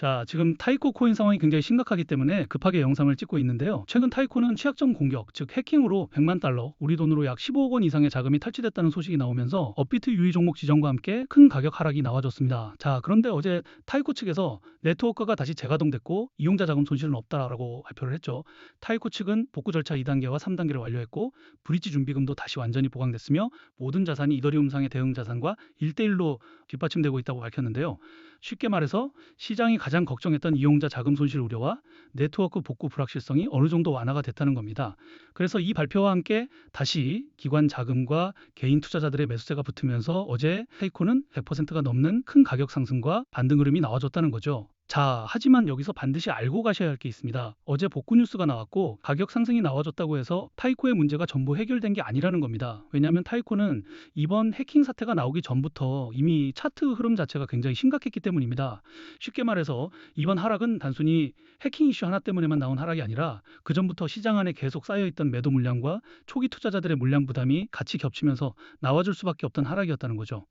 자, 지금 타이코 코인 상황이 굉장히 심각하기 때문에 급하게 영상을 찍고 있는데요. 최근 타이코는 취약점 공격, 즉 해킹으로 100만 달러, 우리 돈으로 약 15억 원 이상의 자금이 탈취됐다는 소식이 나오면서 업비트 유의 종목 지정과 함께 큰 가격 하락이 나와줬습니다. 자, 그런데 어제 타이코 측에서 네트워크가 다시 재가동됐고 이용자 자금 손실은 없다라고 발표를 했죠. 타이코 측은 복구 절차 2단계와 3단계를 완료했고 브릿지 준비금도 다시 완전히 보강됐으며 모든 자산이 이더리움상의 대응 자산과 1대1로 뒷받침되고 있다고 밝혔는데요. 쉽게 말해서 시장이 가장 걱정했던 이용자 자금 손실 우려와 네트워크 복구 불확실성이 어느 정도 완화가 됐다는 겁니다. 그래서 이 발표와 함께 다시 기관 자금과 개인 투자자들의 매수세가 붙으면서 어제 타이코는 100%가 넘는 큰 가격 상승과 반등 흐름이 나와줬다는 거죠. 자, 하지만 여기서 반드시 알고 가셔야 할 게 있습니다. 어제 복구 뉴스가 나왔고 가격 상승이 나와줬다고 해서 타이코의 문제가 전부 해결된 게 아니라는 겁니다. 왜냐하면 타이코는 이번 해킹 사태가 나오기 전부터 이미 차트 흐름 자체가 굉장히 심각했기 때문입니다. 쉽게 말해서 이번 하락은 단순히 해킹 이슈 하나 때문에만 나온 하락이 아니라 그 전부터 시장 안에 계속 쌓여있던 매도 물량과 초기 투자자들의 물량 부담이 같이 겹치면서 나와줄 수밖에 없던 하락이었다는 거죠.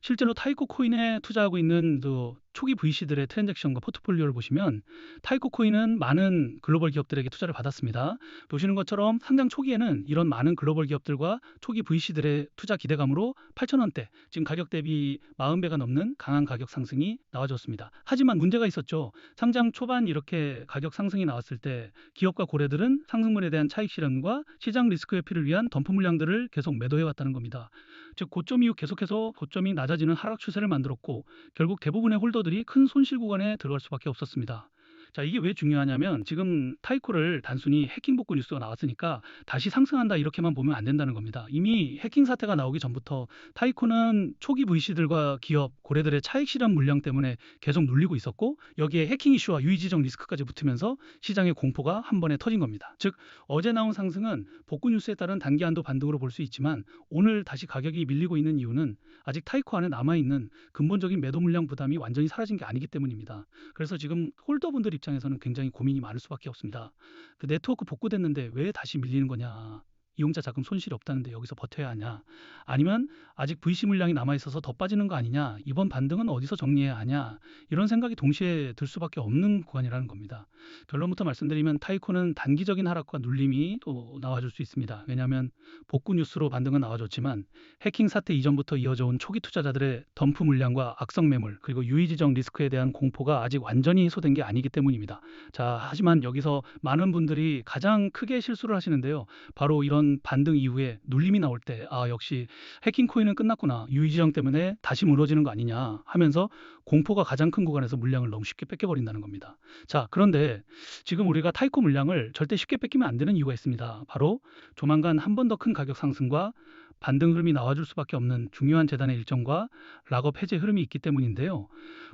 실제로 타이코 코인에 투자하고 있는 그 초기 VC들의 트랜잭션과 포트폴리오를 보시면 타이코 코인은 많은 글로벌 기업들에게 투자를 받았습니다. 보시는 것처럼 상장 초기에는 이런 많은 글로벌 기업들과 초기 VC들의 투자 기대감으로 8,000원대, 지금 가격 대비 40배가 넘는 강한 가격 상승이 나와줬습니다. 하지만 문제가 있었죠. 상장 초반 이렇게 가격 상승이 나왔을 때 기업과 고래들은 상승분에 대한 차익 실현과 시장 리스크 회피를 위한 덤프 물량들을 계속 매도해왔다는 겁니다. 즉 고점 이후 계속해서 고점이 낮아지는 하락 추세를 만들었고 결국 대부분의 홀더들이 큰 손실 구간에 들어갈 수밖에 없었습니다. 자, 이게 왜 중요하냐면 지금 타이코를 단순히 해킹 복구 뉴스가 나왔으니까 다시 상승한다 이렇게만 보면 안 된다는 겁니다. 이미 해킹 사태가 나오기 전부터 타이코는 초기 VC들과 기업, 고래들의 차익 실현 물량 때문에 계속 눌리고 있었고 여기에 해킹 이슈와 유의지정 리스크까지 붙으면서 시장의 공포가 한 번에 터진 겁니다. 즉 어제 나온 상승은 복구 뉴스에 따른 단기 한도 반등으로 볼 수 있지만 오늘 다시 가격이 밀리고 있는 이유는 아직 타이코 안에 남아있는 근본적인 매도 물량 부담이 완전히 사라진 게 아니기 때문입니다. 그래서 지금 홀더분들 입장에서는 굉장히 고민이 많을 수밖에 없습니다. 그 네트워크 복구됐는데 왜 다시 밀리는 거냐? 이용자 자금 손실이 없다는데 여기서 버텨야 하냐? 아니면 아직 VC 물량이 남아 있어서 더 빠지는 거 아니냐? 이번 반등은 어디서 정리해야 하냐? 이런 생각이 동시에 들 수밖에 없는 구간이라는 겁니다. 결론부터 말씀드리면 타이코는 단기적인 하락과 눌림이 또 나와줄 수 있습니다. 왜냐하면 복구 뉴스로 반등은 나와줬지만 해킹 사태 이전부터 이어져 온 초기 투자자들의 덤프 물량과 악성 매물 그리고 유의지정 리스크에 대한 공포가 아직 완전히 해소된 게 아니기 때문입니다. 자, 하지만 여기서 많은 분들이 가장 크게 실수를 하시는데요. 바로 이런 반등 이후에 눌림이 나올 때 역시 해킹 코인은 끝났구나. 유의지정 때문에 다시 무너지는 거 아니냐 하면서 공포가 가장 큰 구간에서 물량을 너무 쉽게 뺏겨버린다는 겁니다. 자, 그런데 지금 우리가 타이코 물량을 절대 쉽게 뺏기면 안 되는 이유가 있습니다. 바로 조만간 한 번 더 큰 가격 상승과 반등 흐름이 나와줄 수밖에 없는 중요한 재단의 일정과 락업 해제 흐름이 있기 때문인데요.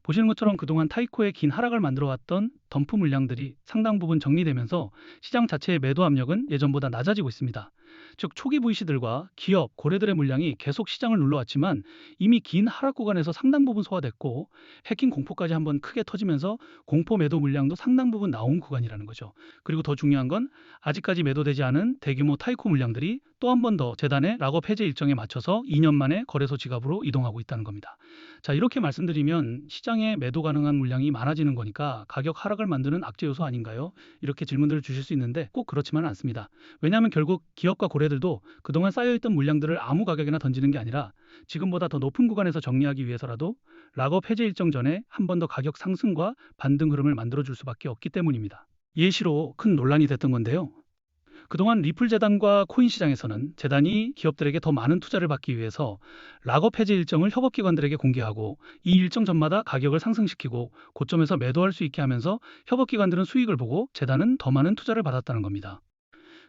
보시는 것처럼 그동안 타이코의 긴 하락을 만들어왔던 덤프 물량들이 상당 부분 정리되면서 시장 자체의 매도 압력은 예전보다 낮아지고 있습니다. 즉 초기 VC들과 기업, 고래들의 물량이 계속 시장을 눌러왔지만 이미 긴 하락 구간에서 상당 부분 소화됐고 해킹 공포까지 한번 크게 터지면서 공포 매도 물량도 상당 부분 나온 구간이라는 거죠. 그리고 더 중요한 건 아직까지 매도되지 않은 대규모 타이코 물량들이 또 한 번 더 재단의 락업 해제 일정에 맞춰서 2년 만에 거래소 지갑으로 이동하고 있다는 겁니다. 자, 이렇게 말씀드리면 시장에 매도 가능한 물량이 많아지는 거니까 가격 하락을 만드는 악재 요소 아닌가요? 이렇게 질문들을 주실 수 있는데 꼭 그렇지만은 않습니다. 왜냐하면 결국 기업과 고래들도 그동안 쌓여있던 물량들을 아무 가격이나 던지는 게 아니라 지금보다 더 높은 구간에서 정리하기 위해서라도 락업 해제 일정 전에 한 번 더 가격 상승과 반등 흐름을 만들어줄 수밖에 없기 때문입니다. 예시로 큰 논란이 됐던 건데요. 그동안 리플 재단과 코인 시장에서는 재단이 기업들에게 더 많은 투자를 받기 위해서 락업 해제 일정을 협업기관들에게 공개하고 이 일정 전마다 가격을 상승시키고 고점에서 매도할 수 있게 하면서 협업기관들은 수익을 보고 재단은 더 많은 투자를 받았다는 겁니다.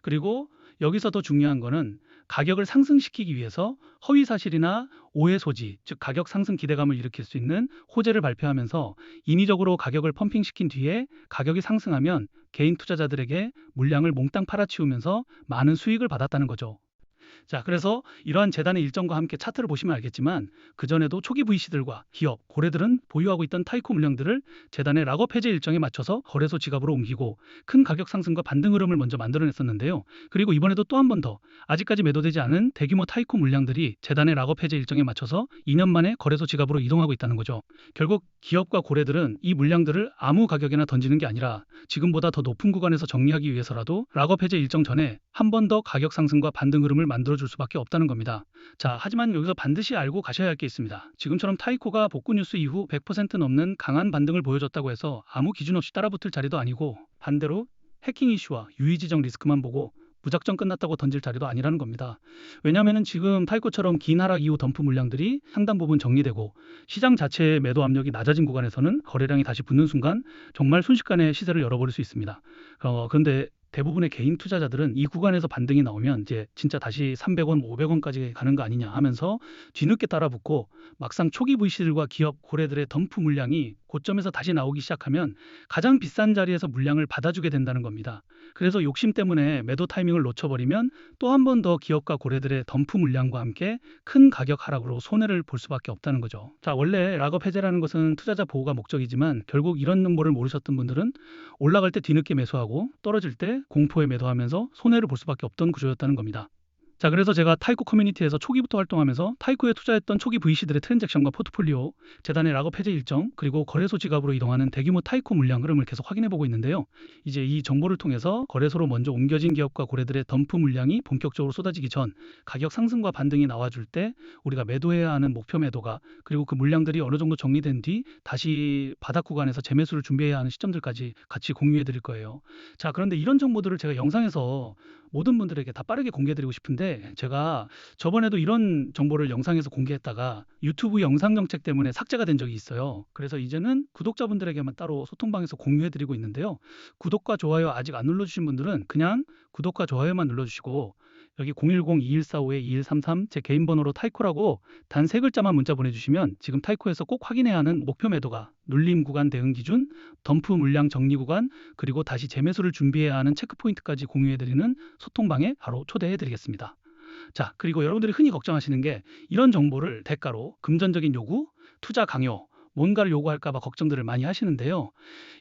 그리고 여기서 더 중요한 거는 가격을 상승시키기 위해서 허위 사실이나 오해 소지, 즉 가격 상승 기대감을 일으킬 수 있는 호재를 발표하면서 인위적으로 가격을 펌핑시킨 뒤에 가격이 상승하면 개인 투자자들에게 물량을 몽땅 팔아치우면서 많은 수익을 받았다는 거죠. 자, 그래서 이러한 재단의 일정과 함께 차트를 보시면 알겠지만 그전에도 초기 VC들과 기업, 고래들은 보유하고 있던 타이코 물량들을 재단의 락업 해제 일정에 맞춰서 거래소 지갑으로 옮기고 큰 가격 상승과 반등 흐름을 먼저 만들어냈었는데요. 그리고 이번에도 또 한 번 더 아직까지 매도되지 않은 대규모 타이코 물량들이 재단의 락업 해제 일정에 맞춰서 2년 만에 거래소 지갑으로 이동하고 있다는 거죠. 결국 기업과 고래들은 이 물량들을 아무 가격에나 던지는 게 아니라 지금보다 더 높은 구간에서 정리하기 위해서라도 락업 해제 일정 전에 한 번 더 가격 상승과 반등 흐름을 만들어줄 수밖에 없다는 겁니다. 자, 하지만 여기서 반드시 알고 가셔야 할 게 있습니다. 지금처럼 타이코가 복구 뉴스 이후 100% 넘는 강한 반등을 보여줬다고 해서 아무 기준 없이 따라붙을 자리도 아니고 반대로 해킹 이슈와 유의지정 리스크만 보고 무작정 끝났다고 던질 자리도 아니라는 겁니다. 왜냐하면 지금 타이코처럼 긴 하락 이후 덤프 물량들이 상당 부분 정리되고 시장 자체의 매도 압력이 낮아진 구간에서는 거래량이 다시 붙는 순간 정말 순식간에 시세를 열어버릴 수 있습니다. 그런데 대부분의 개인 투자자들은 이 구간에서 반등이 나오면 이제 진짜 다시 300원, 500원까지 가는 거 아니냐 하면서 뒤늦게 따라붙고 막상 초기 VC들과 기업 고래들의 덤프 물량이 고점에서 다시 나오기 시작하면 가장 비싼 자리에서 물량을 받아주게 된다는 겁니다. 그래서 욕심 때문에 매도 타이밍을 놓쳐버리면 또 한 번 더 기업과 고래들의 덤프 물량과 함께 큰 가격 하락으로 손해를 볼 수밖에 없다는 거죠. 자, 원래 락업 해제라는 것은 투자자 보호가 목적이지만 결국 이런 정보를 모르셨던 분들은 올라갈 때 뒤늦게 매수하고 떨어질 때 공포에 매도하면서 손해를 볼 수밖에 없던 구조였다는 겁니다. 자, 그래서 제가 타이코 커뮤니티에서 초기부터 활동하면서 타이코에 투자했던 초기 VC들의 트랜잭션과 포트폴리오, 재단의 락업 해제 일정, 그리고 거래소 지갑으로 이동하는 대규모 타이코 물량 흐름을 계속 확인해 보고 있는데요. 이제 이 정보를 통해서 거래소로 먼저 옮겨진 기업과 고래들의 덤프 물량이 본격적으로 쏟아지기 전 가격 상승과 반등이 나와줄 때 우리가 매도해야 하는 목표 매도가, 그리고 그 물량들이 어느 정도 정리된 뒤 다시 바닥 구간에서 재매수를 준비해야 하는 시점들까지 같이 공유해 드릴 거예요. 자, 그런데 이런 정보들을 제가 영상에서 모든 분들에게 다 빠르게 공개해드리고 싶은데 제가 저번에도 이런 정보를 영상에서 공개했다가 유튜브 영상 정책 때문에 삭제가 된 적이 있어요. 그래서 이제는 구독자분들에게만 따로 소통방에서 공유해드리고 있는데요. 구독과 좋아요 아직 안 눌러주신 분들은 그냥 구독과 좋아요만 눌러주시고 여기 010-2145-2133 제 개인 번호로 타이코라고 단 3글자만 문자 보내주시면 지금 타이코에서 꼭 확인해야 하는 목표 매도가 눌림 구간 대응 기준, 덤프 물량 정리 구간, 그리고 다시 재매수를 준비해야 하는 체크포인트까지 공유해드리는 소통방에 바로 초대해드리겠습니다. 자, 그리고 여러분들이 흔히 걱정하시는 게 이런 정보를 대가로 금전적인 요구, 투자 강요, 뭔가를 요구할까 봐 걱정들을 많이 하시는데요.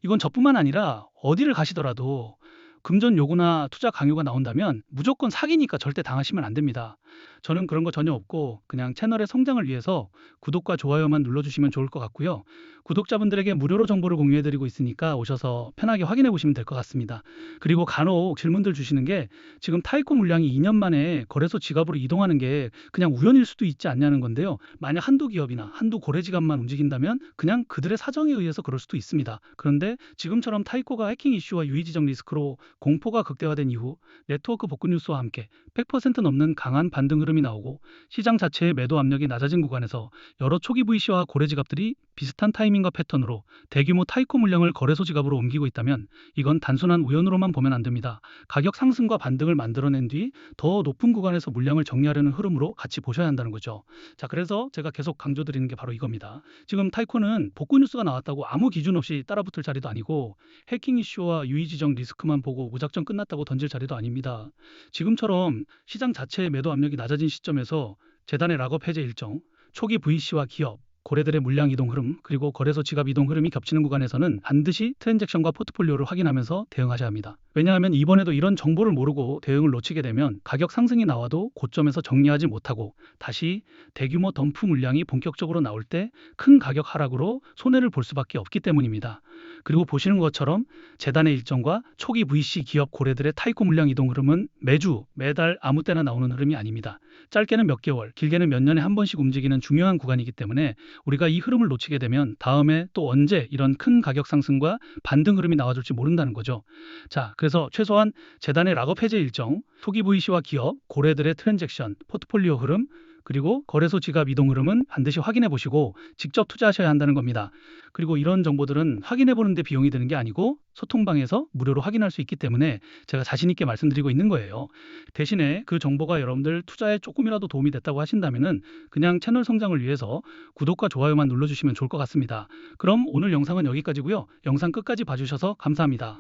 이건 저뿐만 아니라 어디를 가시더라도 금전 요구나 투자 강요가 나온다면 무조건 사기니까 절대 당하시면 안 됩니다. 저는 그런 거 전혀 없고 그냥 채널의 성장을 위해서 구독과 좋아요만 눌러주시면 좋을 것 같고요. 구독자분들에게 무료로 정보를 공유해드리고 있으니까 오셔서 편하게 확인해 보시면 될 것 같습니다. 그리고 간혹 질문들 주시는 게 지금 타이코 물량이 2년 만에 거래소 지갑으로 이동하는 게 그냥 우연일 수도 있지 않냐는 건데요. 만약 한두 기업이나 한두 고래 지갑만 움직인다면 그냥 그들의 사정에 의해서 그럴 수도 있습니다. 그런데 지금처럼 타이코가 해킹 이슈와 유의지정 리스크로 공포가 극대화된 이후 네트워크 복구 뉴스와 함께 100% 넘는 강한 반등 흐름이 나오고 시장 자체의 매도 압력이 낮아진 구간에서 여러 초기 VC와 고래 지갑들이 비슷한 타이밍과 패턴으로 대규모 타이코 물량을 거래소 지갑으로 옮기고 있다면 이건 단순한 우연으로만 보면 안 됩니다. 가격 상승과 반등을 만들어낸 뒤 더 높은 구간에서 물량을 정리하려는 흐름으로 같이 보셔야 한다는 거죠. 자, 그래서 제가 계속 강조드리는 게 바로 이겁니다. 지금 타이코는 복구 뉴스가 나왔다고 아무 기준 없이 따라붙을 자리도 아니고 해킹 이슈와 유의지정 리스크만 보고 무작정 끝났다고 던질 자리도 아닙니다. 지금처럼 시장 자체의 매도 압력이 낮아진 시점에서 재단의 락업 해제 일정, 초기 VC와 기업, 고래들의 물량 이동 흐름, 그리고 거래소 지갑 이동 흐름이 겹치는 구간에서는 반드시 트랜잭션과 포트폴리오를 확인하면서 대응하셔야 합니다. 왜냐하면 이번에도 이런 정보를 모르고 대응을 놓치게 되면 가격 상승이 나와도 고점에서 정리하지 못하고 다시 대규모 덤프 물량이 본격적으로 나올 때 큰 가격 하락으로 손해를 볼 수밖에 없기 때문입니다. 그리고 보시는 것처럼 재단의 일정과 초기 VC 기업 고래들의 타이코 물량 이동 흐름은 매주, 매달 아무 때나 나오는 흐름이 아닙니다. 짧게는 몇 개월, 길게는 몇 년에 한 번씩 움직이는 중요한 구간이기 때문에 우리가 이 흐름을 놓치게 되면 다음에 또 언제 이런 큰 가격 상승과 반등 흐름이 나와줄지 모른다는 거죠. 자, 그래서 최소한 재단의 락업 해제 일정, 초기 VC와 기업, 고래들의 트랜잭션, 포트폴리오 흐름, 그리고 거래소 지갑 이동 흐름은 반드시 확인해 보시고 직접 투자하셔야 한다는 겁니다. 그리고 이런 정보들은 확인해 보는데 비용이 드는 게 아니고 소통방에서 무료로 확인할 수 있기 때문에 제가 자신 있게 말씀드리고 있는 거예요. 대신에 그 정보가 여러분들 투자에 조금이라도 도움이 됐다고 하신다면은 그냥 채널 성장을 위해서 구독과 좋아요만 눌러주시면 좋을 것 같습니다. 그럼 오늘 영상은 여기까지고요. 영상 끝까지 봐주셔서 감사합니다.